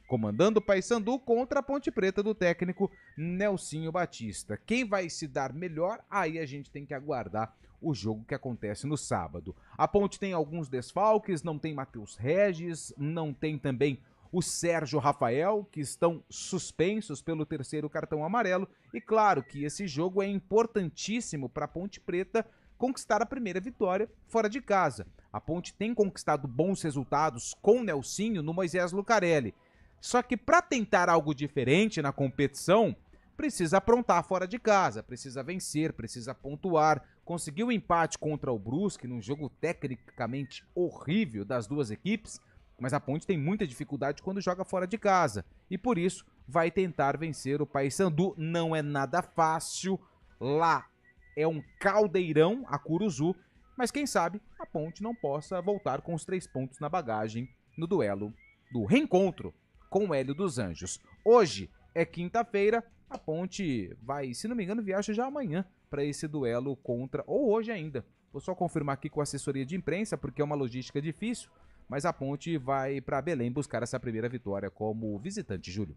comandando o Paysandu contra a Ponte Preta do técnico Nelsinho Batista. Quem vai se dar melhor, aí a gente tem que aguardar o jogo que acontece no sábado. A Ponte tem alguns desfalques, não tem Matheus Regis, não tem também o Sérgio Rafael, que estão suspensos pelo 3º cartão amarelo, e claro que esse jogo é importantíssimo para a Ponte Preta conquistar a primeira vitória fora de casa. A Ponte tem conquistado bons resultados com o Nelsinho no Moisés Lucarelli, só que para tentar algo diferente na competição, precisa aprontar fora de casa, precisa vencer, precisa pontuar. Conseguiu um empate contra o Brusque num jogo tecnicamente horrível das duas equipes, mas a Ponte tem muita dificuldade quando joga fora de casa e por isso vai tentar vencer o Paysandu. Não é nada fácil, lá é um caldeirão a Curuzu, mas quem sabe a Ponte não possa voltar com os 3 pontos na bagagem no duelo do reencontro com o Hélio dos Anjos. Hoje é quinta-feira, a Ponte vai, se não me engano, viaja já amanhã para esse duelo contra, ou hoje ainda. Vou só confirmar aqui com a assessoria de imprensa, porque é uma logística difícil, mas a Ponte vai para Belém buscar essa primeira vitória como visitante, Júlio.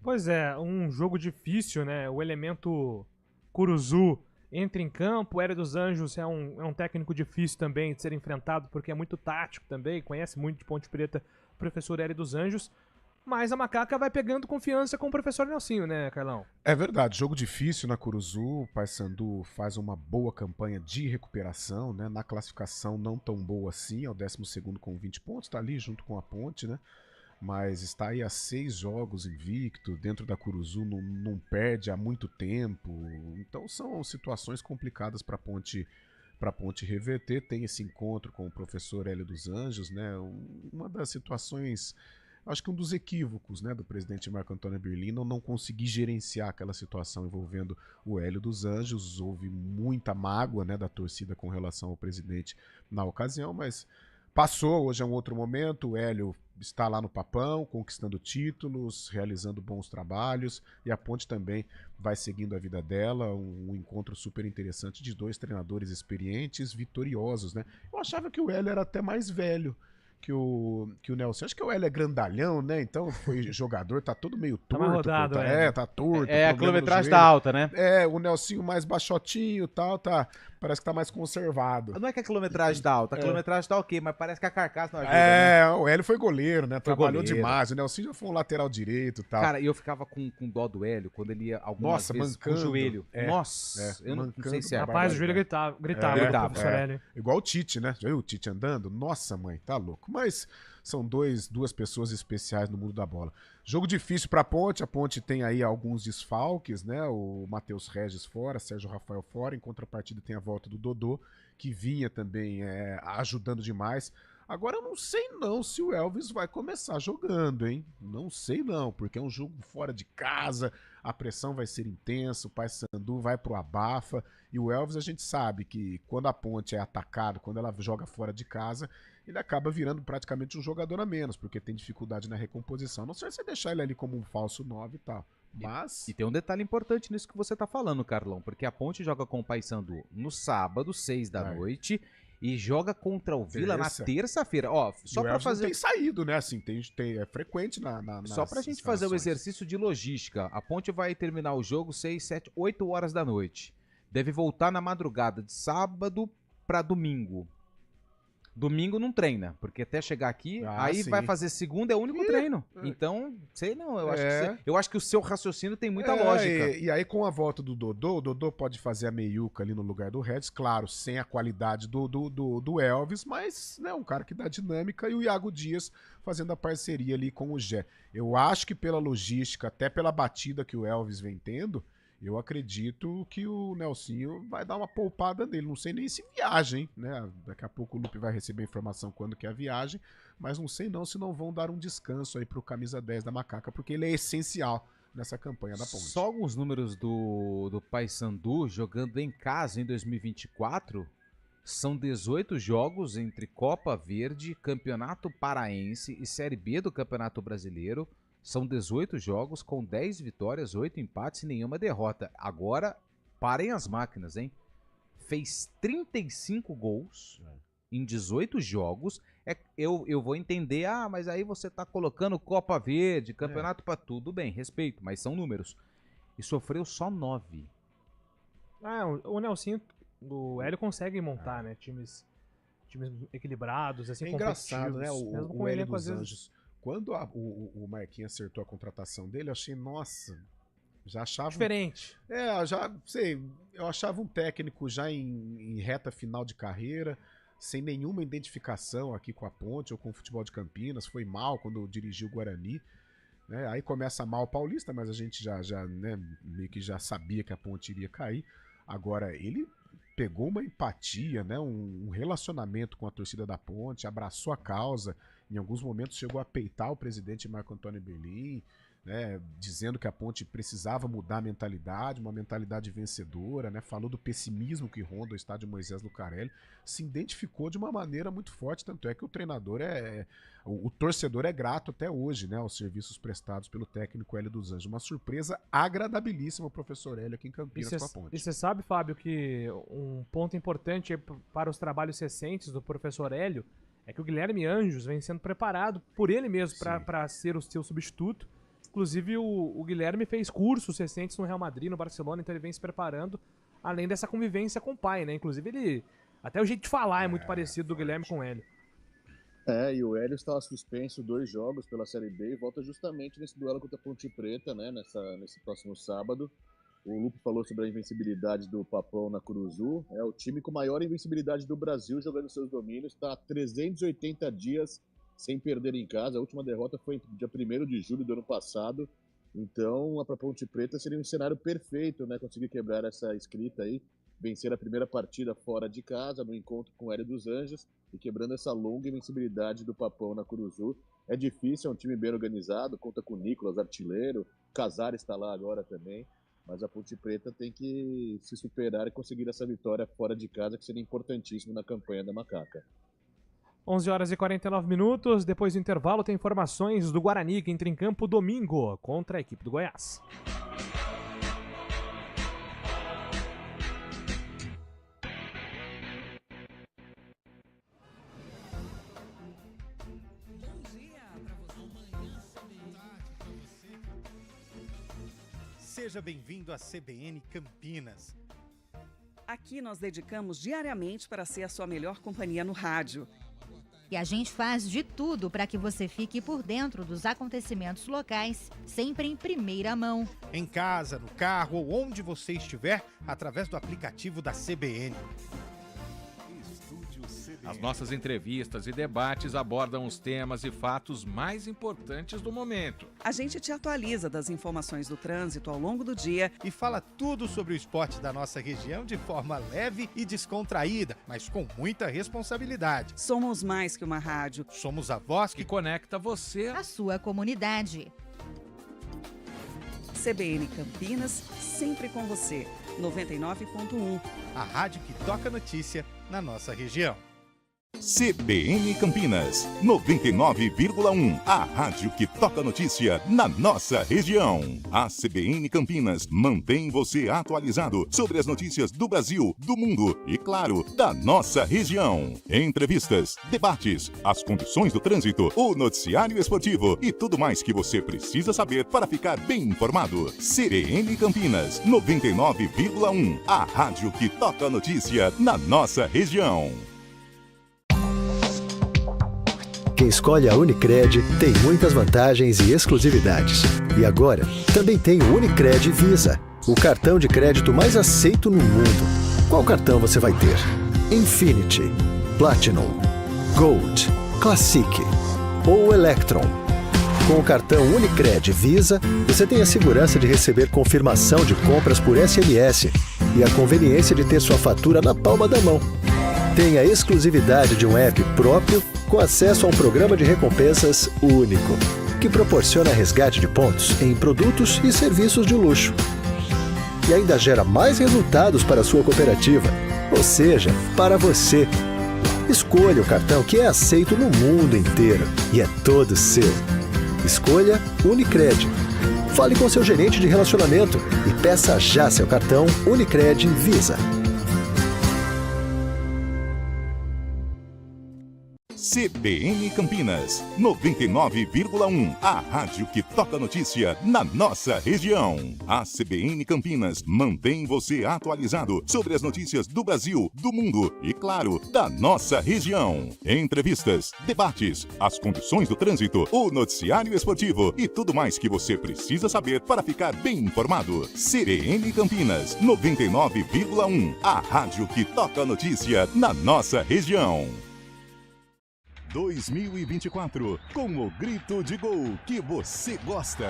Pois é, um jogo difícil, né? O elemento Curuzu entra em campo, o Hélio dos Anjos é um técnico difícil também de ser enfrentado, porque é muito tático também, conhece muito de Ponte Preta o professor Hélio dos Anjos. Mas a Macaca vai pegando confiança com o professor Nelsinho, né, Carlão? É verdade, jogo difícil na Curuzu, o Paysandu faz uma boa campanha de recuperação, né? Na classificação não tão boa assim, é o 12º com 20 pontos, tá ali junto com a Ponte, né? Mas está aí há 6 jogos invicto, dentro da Curuzu não perde há muito tempo, então são situações complicadas para a Ponte reverter. Tem esse encontro com o professor Hélio dos Anjos, né? Uma das situações... Acho que um dos equívocos, né, do presidente Marco Antônio Birlino não conseguir gerenciar aquela situação envolvendo o Hélio dos Anjos. Houve muita mágoa, né, da torcida com relação ao presidente na ocasião, mas Passou, hoje é um outro momento, o Hélio está lá no Papão, conquistando títulos, realizando bons trabalhos, e a Ponte também vai seguindo a vida dela, um encontro super interessante de 2 treinadores experientes, vitoriosos, né? Eu achava que o Hélio era até mais velho que o Nelson. Acho que o Hélio é grandalhão, né? Então foi jogador, tá todo meio torto. Tá mais rodado, tá torto. É, a quilometragem tá alta, né? É, o Nelsinho mais baixotinho e tal, parece que tá mais conservado. Não é que a quilometragem tá alta, a quilometragem tá ok, mas parece que a carcaça não ajuda, né? né? O Hélio foi goleiro, né? Trabalhou goleiro. demais. O Nelsinho já foi um lateral direito e tal. Cara, e eu ficava com dó do Hélio quando ele ia algumas vezes mancando. com o joelho. Nossa, eu não sei se é. Rapaz, o joelho gritava do professor Hélio. Igual o Tite, né? Já viu o Tite andando? Nossa, mãe, tá louco. Mas são duas pessoas especiais no mundo da bola. Jogo difícil pra Ponte. A Ponte tem aí alguns desfalques, né? O Matheus Regis fora, Sérgio Rafael fora. Em contrapartida tem a volta do Dodô, que vinha também ajudando demais. Agora eu não sei não se o Elvis vai começar jogando, hein? Não sei não, porque é um jogo fora de casa, a pressão vai ser intensa, o Paysandu vai pro abafa, e o Elvis a gente sabe que quando a Ponte é atacado, quando ela joga fora de casa, ele acaba virando praticamente um jogador a menos, porque tem dificuldade na recomposição. Não sei se você deixar ele ali como um falso 9 e tal. Mas... E tem um detalhe importante nisso que você tá falando, Carlão, porque a Ponte joga com o Paysandu no sábado, 6 da noite, e joga contra o Vila na terça-feira. Ó, só para fazer. Não tem saído, né? Assim, é frequente só pra gente fazer o exercício de logística. A Ponte vai terminar o jogo 6, 7, 8 horas da noite. Deve voltar na madrugada de sábado para domingo. Domingo não treina, porque até chegar aqui, aí sim. vai fazer segunda, é o único treino. Então, sei não, eu acho que o seu raciocínio tem muita lógica. E aí com a volta do Dodô, o Dodô pode fazer a meiuca ali no lugar do Regis, claro, sem a qualidade do Elvis, mas né, um cara que dá dinâmica, e o Iago Dias fazendo a parceria ali com o Gé. Eu acho que pela logística, até pela batida que o Elvis vem tendo, eu acredito que o Nelsinho vai dar uma poupada nele. Não sei nem se viagem, né? Daqui a pouco o Lupe vai receber informação quando que é a viagem, mas não sei não se não vão dar um descanso aí pro camisa 10 da Macaca, porque ele é essencial nessa campanha da Ponte. Só alguns números do Paysandu jogando em casa em 2024, são 18 jogos entre Copa Verde, Campeonato Paraense e Série B do Campeonato Brasileiro. São 18 jogos com 10 vitórias, 8 empates e nenhuma derrota. Agora, parem as máquinas, hein? Fez 35 gols em 18 jogos. Eu vou entender, mas aí você tá colocando Copa Verde, campeonato pra tudo bem, respeito, mas são números. E sofreu só 9. O Nelsinho, o Hélio consegue montar, né? Times equilibrados, assim, engraçado, né? Mesmo O com Hélio ele, às dos vezes... Anjos. Quando o Marquinhos acertou a contratação dele, eu achei, nossa, já achava... Diferente. Eu achava um técnico já em reta final de carreira, sem nenhuma identificação aqui com a Ponte ou com o futebol de Campinas, foi mal quando dirigiu o Guarani, né? Aí começa mal o Paulista, mas a gente já né, meio que já sabia que a Ponte iria cair. Agora, ele pegou uma empatia, né, um relacionamento com a torcida da Ponte, abraçou a causa, em alguns momentos chegou a peitar o presidente Marco Antônio Berlim, né, dizendo que a Ponte precisava mudar a mentalidade, uma mentalidade vencedora, né, falou do pessimismo que ronda o estádio Moisés Lucarelli, se identificou de uma maneira muito forte, tanto é que o treinador o torcedor é grato até hoje, né, aos serviços prestados pelo técnico Hélio dos Anjos. Uma surpresa agradabilíssima o professor Hélio aqui em Campinas com a Ponte. E você sabe, Fábio, que um ponto importante para os trabalhos recentes do professor Hélio é que o Guilherme Anjos vem sendo preparado por ele mesmo para ser o seu substituto. Inclusive, o Guilherme fez cursos recentes no Real Madrid, no Barcelona, então ele vem se preparando, além dessa convivência com o pai, né? Inclusive, até o jeito de falar é muito parecido do Guilherme com o Hélio. E o Hélio estava suspenso 2 jogos pela Série B e volta justamente nesse duelo contra a Ponte Preta, né? Nesse próximo sábado. O Lupe falou sobre a invencibilidade do Papão na Curuzu. É o time com maior invencibilidade do Brasil jogando seus domínios. Está há 380 dias sem perder em casa. A última derrota foi dia 1º de julho do ano passado. Então, a Ponte Preta seria um cenário perfeito, né? Conseguir quebrar essa escrita aí, vencer a primeira partida fora de casa, no encontro com o Hélio dos Anjos, e quebrando essa longa invencibilidade do Papão na Curuzu. É difícil, é um time bem organizado, conta com o Nicolas, artilheiro, Casares está lá agora também. Mas a Ponte Preta tem que se superar e conseguir essa vitória fora de casa, que seria importantíssimo na campanha da Macaca. 11 horas e 49 minutos. Depois do intervalo, tem informações do Guarani, que entra em campo domingo contra a equipe do Goiás. Seja bem-vindo à CBN Campinas. Aqui nós dedicamos diariamente para ser a sua melhor companhia no rádio. E a gente faz de tudo para que você fique por dentro dos acontecimentos locais, sempre em primeira mão. Em casa, no carro ou onde você estiver, através do aplicativo da CBN. As nossas entrevistas e debates abordam os temas e fatos mais importantes do momento. A gente te atualiza das informações do trânsito ao longo do dia e fala tudo sobre o esporte da nossa região de forma leve e descontraída, mas com muita responsabilidade. Somos mais que uma rádio. Somos a voz que conecta você à sua comunidade. CBN Campinas, sempre com você. 99.1. A rádio que toca notícia na nossa região. CBN Campinas, 99,1. A rádio que toca notícia na nossa região. A CBN Campinas mantém você atualizado sobre as notícias do Brasil, do mundo e, claro, da nossa região. Entrevistas, debates, as condições do trânsito, o noticiário esportivo e tudo mais que você precisa saber para ficar bem informado. CBN Campinas, 99,1. A rádio que toca notícia na nossa região. Quem escolhe a Unicred tem muitas vantagens e exclusividades. E agora, também tem o Unicred Visa, o cartão de crédito mais aceito no mundo. Qual cartão você vai ter? Infinity, Platinum, Gold, Classic ou Electron? Com o cartão Unicred Visa, você tem a segurança de receber confirmação de compras por SMS e a conveniência de ter sua fatura na palma da mão. Tem a exclusividade de um app próprio com acesso a um programa de recompensas único, que proporciona resgate de pontos em produtos e serviços de luxo. E ainda gera mais resultados para a sua cooperativa, ou seja, para você. Escolha o cartão que é aceito no mundo inteiro e é todo seu. Escolha Unicred. Fale com seu gerente de relacionamento e peça já seu cartão Unicred Visa. CBN Campinas, 99,1. A rádio que toca notícia na nossa região. A CBN Campinas mantém você atualizado sobre as notícias do Brasil, do mundo e, claro, da nossa região. Entrevistas, debates, as condições do trânsito, o noticiário esportivo e tudo mais que você precisa saber para ficar bem informado. CBN Campinas, 99,1. A rádio que toca notícia na nossa região. 2024, com o grito de gol que você gosta.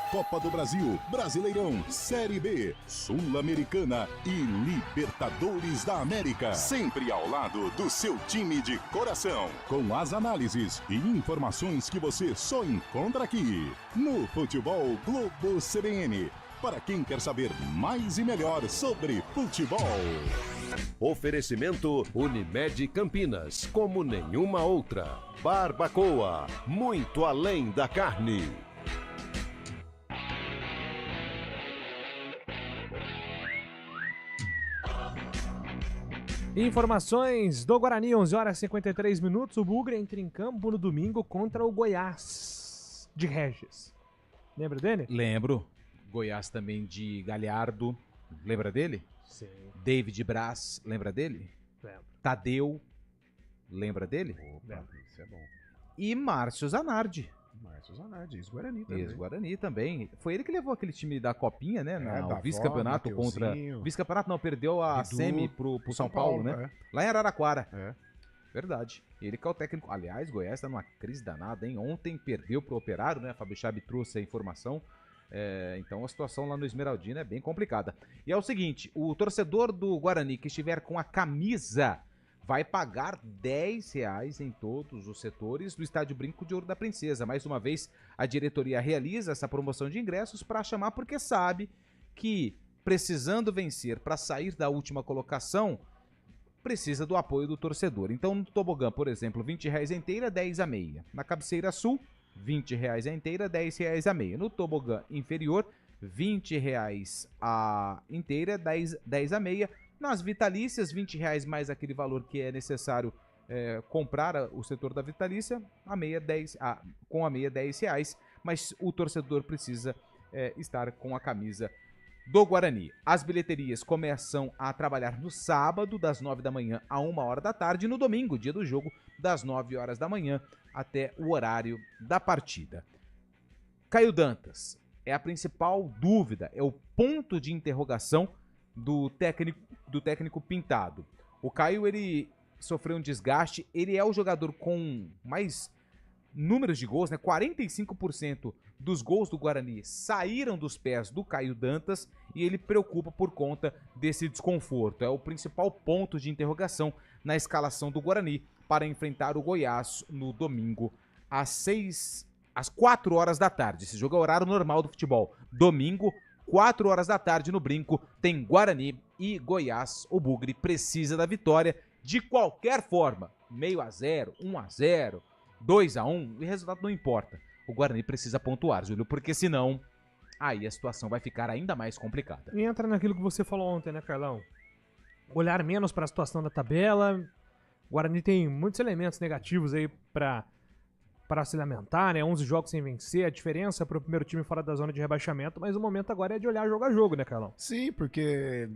Copa do Brasil, Brasileirão, Série B, Sul-Americana e Libertadores da América. Sempre ao lado do seu time de coração. Com as análises e informações que você só encontra aqui. No Futebol Globo CBN. Para quem quer saber mais e melhor sobre futebol. Oferecimento Unimed Campinas, como nenhuma outra. Barbacoa, muito além da carne. Informações do Guarani, 11 horas e 53 minutos. O Bugre entra em campo no domingo contra o Goiás de Regis. Lembra dele? Lembro. Goiás também de Galhardo, lembra dele? Sim. David Braz, lembra dele? Lembro. Tadeu, lembra dele? Opa, isso é bom. E Márcio Zanardi. Márcio Zanardi, ex-Guarani também. Ex-Guarani também. Foi ele que levou aquele time da Copinha, né? Da O vice-campeonato contra... Vice-campeonato não, perdeu a semi pro São Paulo, né? Lá em Araraquara. Verdade. Ele que é o técnico. Aliás, Goiás tá numa crise danada, hein? Ontem perdeu pro Operário, né? A Fábio Chab trouxe a informação. Então a situação lá no Esmeraldino é bem complicada. E é o seguinte, o torcedor do Guarani que estiver com a camisa vai pagar R$10 em todos os setores do Estádio Brinco de Ouro da Princesa. Mais uma vez, a diretoria realiza essa promoção de ingressos para chamar, porque sabe que precisando vencer para sair da última colocação, precisa do apoio do torcedor. Então, no tobogã, por exemplo, R$20 a inteira, 10 a meia. Na cabeceira sul, R$20 a inteira, R$10 a meia. No tobogã inferior, R$20 a inteira, 10 a meia. Nas vitalícias, R$20 mais aquele valor que é necessário comprar o setor da vitalícia, com a meia R$10, mas o torcedor precisa estar com a camisa do Guarani. As bilheterias começam a trabalhar no sábado, das 9 da manhã a 1h da tarde, e no domingo, dia do jogo, das 9 horas da manhã até o horário da partida. Caio Dantas é a principal dúvida, é o ponto de interrogação do técnico Pintado. O Caio, ele sofreu um desgaste, ele é o jogador com mais números de gols, né? 45% dos gols do Guarani saíram dos pés do Caio Dantas e ele preocupa por conta desse desconforto. É o principal ponto de interrogação na escalação do Guarani para enfrentar o Goiás no domingo às 4 horas da tarde. Esse jogo é o horário normal do futebol. Domingo, 4 horas da tarde no Brinco, tem Guarani e Goiás. O Bugre precisa da vitória de qualquer forma. 0,5-0, 1-0, 2-1, o resultado não importa. O Guarani precisa pontuar, Júlio, porque senão aí a situação vai ficar ainda mais complicada. E entra naquilo que você falou ontem, né, Carlão? Olhar menos para a situação da tabela. O Guarani tem muitos elementos negativos aí para se lamentar, né? 11 jogos sem vencer, a diferença para o primeiro time fora da zona de rebaixamento, mas o momento agora é de olhar jogo a jogo, né, Carlão? Sim, porque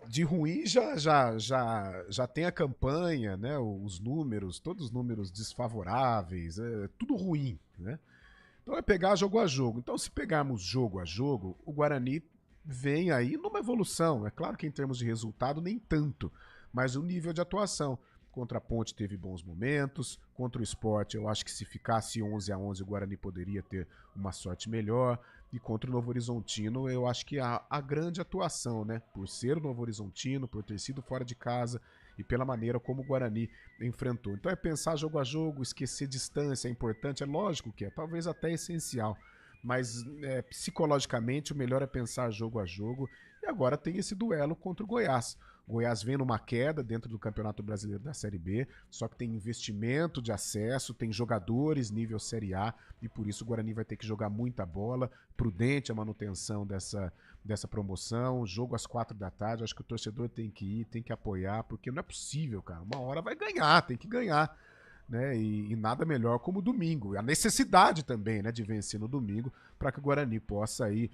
de ruim já tem a campanha, né? Os números, todos os números desfavoráveis, tudo ruim, né? Então é pegar jogo a jogo. Então, se pegarmos jogo a jogo, o Guarani vem aí numa evolução. É claro que em termos de resultado, nem tanto, mas o nível de atuação. Contra a Ponte teve bons momentos, contra o Sport eu acho que se ficasse 11-11 o Guarani poderia ter uma sorte melhor, e contra o Novo Horizontino eu acho que a grande atuação, né, por ser o Novo Horizontino, por ter sido fora de casa e pela maneira como o Guarani enfrentou. Então é pensar jogo a jogo, esquecer distância é importante, é lógico que é, talvez até essencial, mas psicologicamente o melhor é pensar jogo a jogo, e agora tem esse duelo contra o Goiás. O Goiás vem numa queda dentro do Campeonato Brasileiro da Série B, só que tem investimento de acesso, tem jogadores nível Série A, e por isso o Guarani vai ter que jogar muita bola, prudente a manutenção dessa promoção, jogo às 4 da tarde, acho que o torcedor tem que ir, tem que apoiar, porque não é possível, cara, uma hora vai ganhar, tem que ganhar, né? E nada melhor como domingo, a necessidade também, né, de vencer no domingo, para que o Guarani possa aí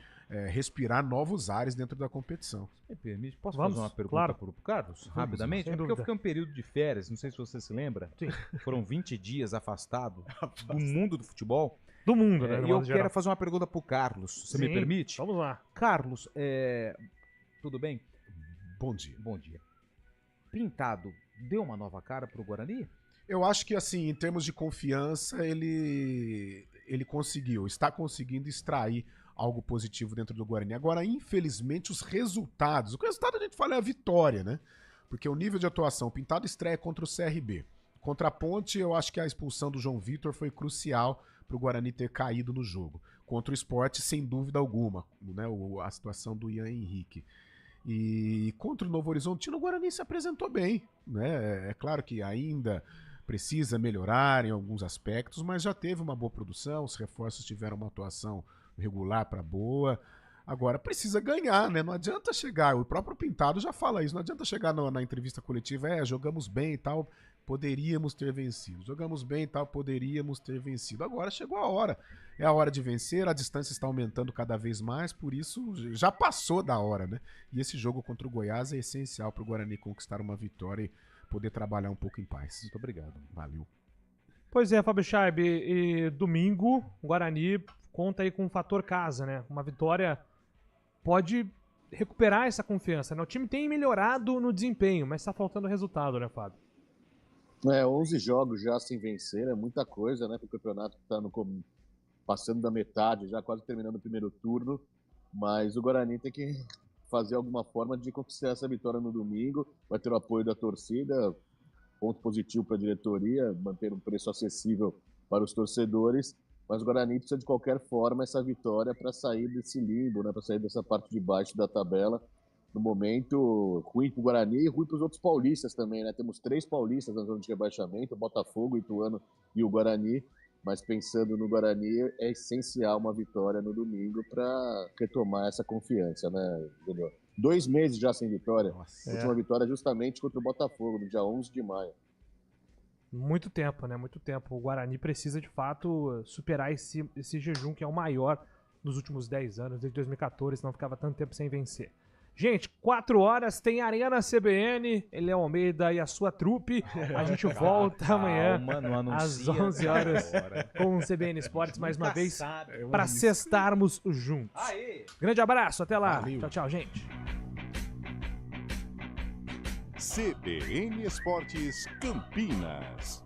respirar novos ares dentro da competição. Me permite, posso fazer uma pergunta para o Carlos, rapidamente? Porque eu fiquei um período de férias, não sei se você se lembra, Sim. Foram 20 dias afastado do mundo do futebol. Do mundo, né? E eu quero fazer uma pergunta para o Carlos, você me permite? Vamos lá. Carlos, tudo bem? Bom dia. Bom dia. Pintado deu uma nova cara para o Guarani? Eu acho que, assim, em termos de confiança, ele está conseguindo extrair algo positivo dentro do Guarani. Agora, infelizmente, o resultado a gente fala é a vitória, né? Porque o nível de atuação, o Pintado estreia contra o CRB. Contra a Ponte, eu acho que a expulsão do João Vitor foi crucial para o Guarani ter caído no jogo. Contra o Sport, sem dúvida alguma, né? A situação do Ian Henrique. E contra o Novo Horizontino, o Guarani se apresentou bem, né? É claro que ainda precisa melhorar em alguns aspectos, mas já teve uma boa produção, os reforços tiveram uma atuação regular para boa. Agora precisa ganhar, né? Não adianta chegar, o próprio Pintado já fala isso, não adianta chegar na entrevista coletiva, jogamos bem e tal, poderíamos ter vencido. Jogamos bem e tal, poderíamos ter vencido. Agora chegou a hora. É a hora de vencer, a distância está aumentando cada vez mais, por isso já passou da hora, né? E esse jogo contra o Goiás é essencial para o Guarani conquistar uma vitória e poder trabalhar um pouco em paz. Muito obrigado. Valeu. Pois é, Fábio Scheib, e domingo o Guarani conta aí com o fator casa, né? Uma vitória pode recuperar essa confiança, né? O time tem melhorado no desempenho, mas está faltando resultado, né, Fábio? 11 jogos já sem vencer, é muita coisa, né? Para o campeonato que está passando da metade, já quase terminando o primeiro turno, mas o Guarani tem que fazer alguma forma de conquistar essa vitória no domingo, vai ter o apoio da torcida, ponto positivo para a diretoria, manter um preço acessível para os torcedores, mas o Guarani precisa de qualquer forma essa vitória para sair desse limbo, né, para sair dessa parte de baixo da tabela no momento, ruim pro Guarani e ruim pros outros paulistas também, né? Temos 3 paulistas na zona de rebaixamento, o Botafogo, o Ituano e o Guarani. Mas pensando no Guarani, é essencial uma vitória no domingo para retomar essa confiança, né, Júnior? 2 meses já sem vitória. Nossa, última vitória justamente contra o Botafogo, no dia 11 de maio. Muito tempo, né? Muito tempo. O Guarani precisa, de fato, superar esse jejum que é o maior nos últimos 10 anos, desde 2014, não ficava tanto tempo sem vencer. Gente, 4 horas, tem Arena CBN, ele é o Almeida e a sua trupe. A gente volta amanhã às 11 horas com o CBN Esportes, mais uma vez, para sextarmos juntos. Grande abraço, até lá. Valeu. Tchau, tchau, gente. CBN Esportes Campinas.